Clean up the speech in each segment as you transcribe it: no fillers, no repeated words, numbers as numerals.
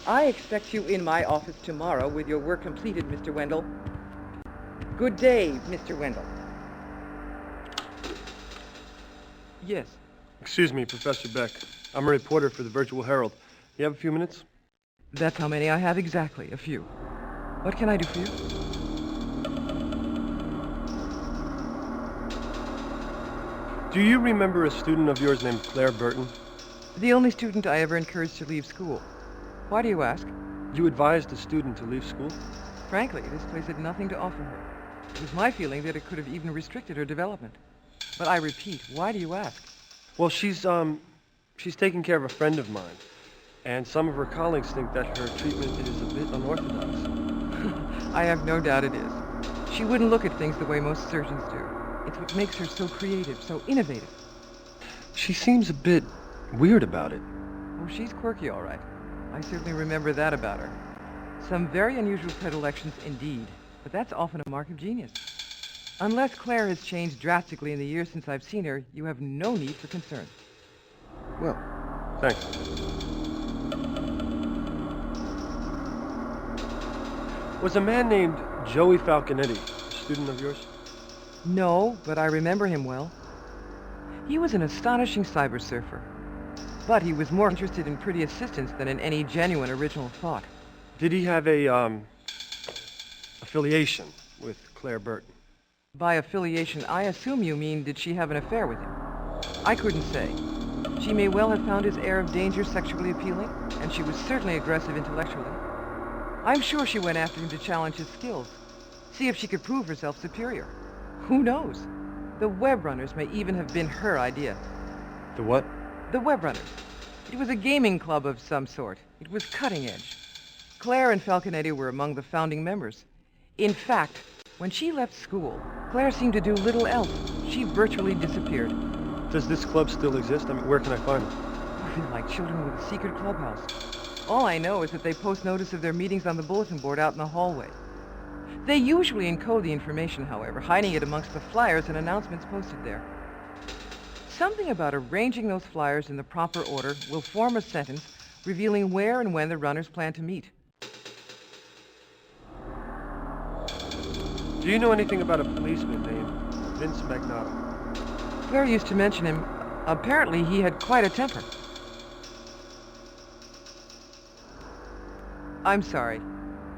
I expect you in my office tomorrow with your work completed, Mr. Wendell. Good day, Mr. Wendell. Yes. Excuse me, Professor Beck. I'm a reporter for the Virtual Herald. You have a few minutes? That's how many I have exactly, a few. What can I do for you? Do you remember a student of yours named Claire Burton? The only student I ever encouraged to leave school. Why do you ask? You advised a student to leave school? Frankly, this place had nothing to offer her. It was my feeling that it could have even restricted her development. But I repeat, why do you ask? Well, she's taking care of a friend of mine. And some of her colleagues think that her treatment is a bit unorthodox. I have no doubt it is. She wouldn't look at things the way most surgeons do. It's what makes her so creative, so innovative. She seems a bit weird about it. Oh, she's quirky, all right. I certainly remember that about her. Some very unusual predilections indeed, but that's often a mark of genius. Unless Claire has changed drastically in the years since I've seen her, you have no need for concern. Well, thanks. Was a man named Joey Falconetti a student of yours? No, but I remember him well. He was an astonishing cyber surfer. But he was more interested in pretty assistance than in any genuine original thought. Did he have a, affiliation with Claire Burton? By affiliation, I assume you mean did she have an affair with him? I couldn't say. She may well have found his air of danger sexually appealing, and she was certainly aggressive intellectually. I'm sure she went after him to challenge his skills, see if she could prove herself superior. Who knows? The Web Runners may even have been her idea. The what? The Web Runners. It was a gaming club of some sort. It was cutting edge. Claire and Falconetti were among the founding members. In fact, when she left school, Claire seemed to do little else. She virtually disappeared. Does this club still exist? I mean, where can I find it? They're like children with a secret clubhouse. All I know is that they post notice of their meetings on the bulletin board out in the hallway. They usually encode the information, however, hiding it amongst the flyers and announcements posted there. Something about arranging those flyers in the proper order will form a sentence revealing where and when the runners plan to meet. Do you know anything about a policeman named Vince Magnato? Claire used to mention him. Apparently, he had quite a temper. I'm sorry.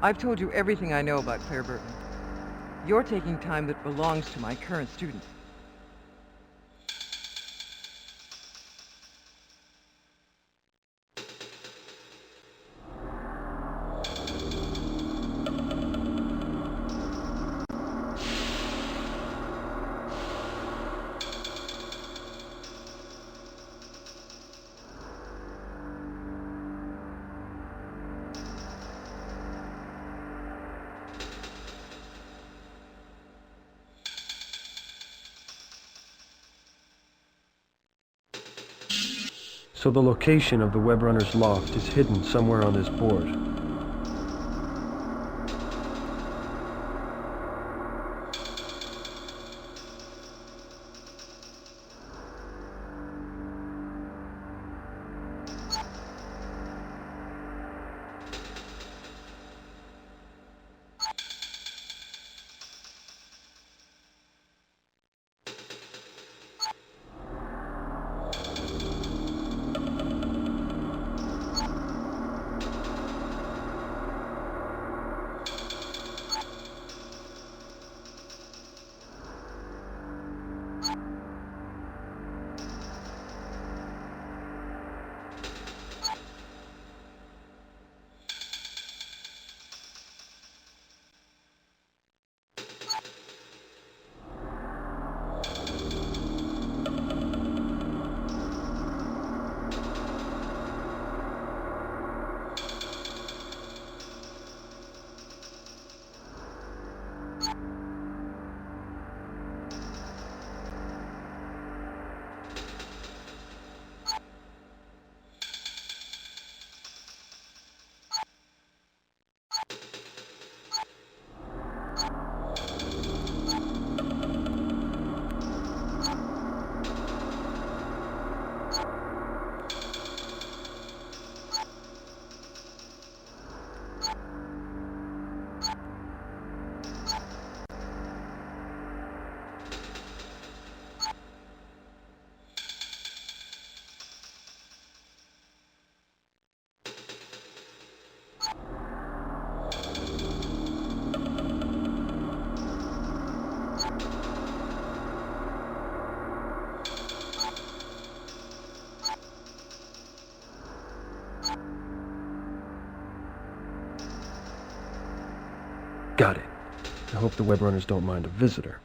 I've told you everything I know about Claire Burton. You're taking time that belongs to my current student. So the location of the Web Runner's loft is hidden somewhere on this board. Got it. I hope the web runners don't mind a visitor.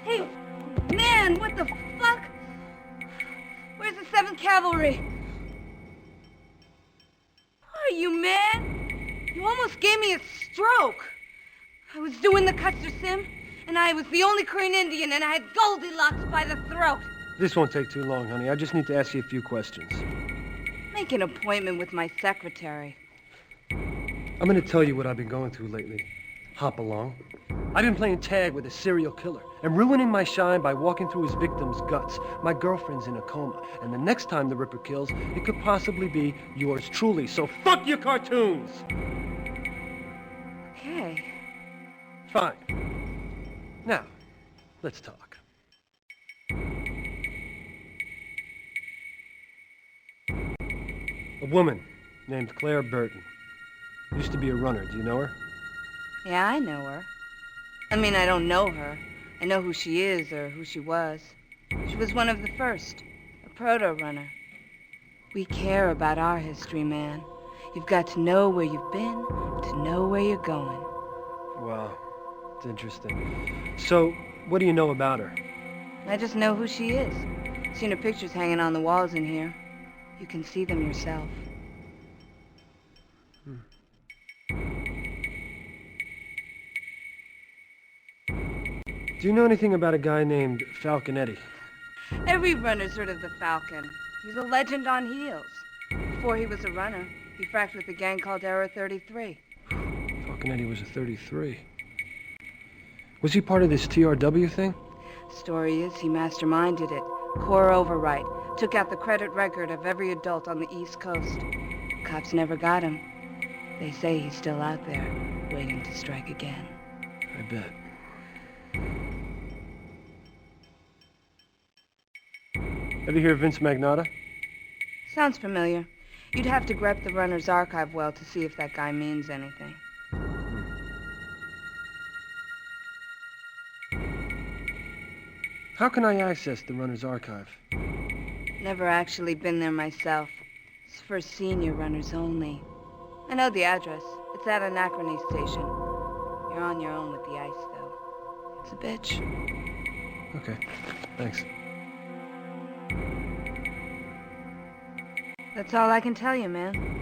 Hey, man, what the fuck? Where's the 7th Cavalry? Are you, man? You almost gave me a stroke. I was doing the Custer Sim, and I was the only Korean Indian, and I had Goldilocks by the throat. This won't take too long, honey. I just need to ask you a few questions. Make an appointment with my secretary. I'm gonna tell you what I've been going through lately. Hop along. I've been playing tag with a serial killer and ruining my shine by walking through his victim's guts. My girlfriend's in a coma, and the next time the Ripper kills, it could possibly be yours truly. So fuck your cartoons! Okay. Fine. Now, let's talk. A woman named Claire Burton. Used to be a runner. Do you know her? Yeah, I know her. I mean, I don't know her. I know who she is or who she was. She was one of the first, a proto-runner. We care about our history, man. You've got to know where you've been to know where you're going. Wow, it's interesting. So, what do you know about her? I just know who she is. Seen her pictures hanging on the walls in here. You can see them yourself. Do you know anything about a guy named Falconetti? Every runner's heard of the Falcon. He's a legend on heels. Before he was a runner, he fracked with a gang called Era 33. Falconetti was a 33. Was he part of this TRW thing? Story is he masterminded it. Core override. Took out the credit record of every adult on the East Coast. Cops never got him. They say he's still out there, waiting to strike again. I bet. Ever hear of Vince Magnotta? Sounds familiar. You'd have to grep the runner's archive well to see if that guy means anything. How can I access the runner's archive? Never actually been there myself. It's for senior runners only. I know the address. It's at Anachrony Station. You're on your own with the ice, though. It's a bitch. Okay, thanks. That's all I can tell you, man.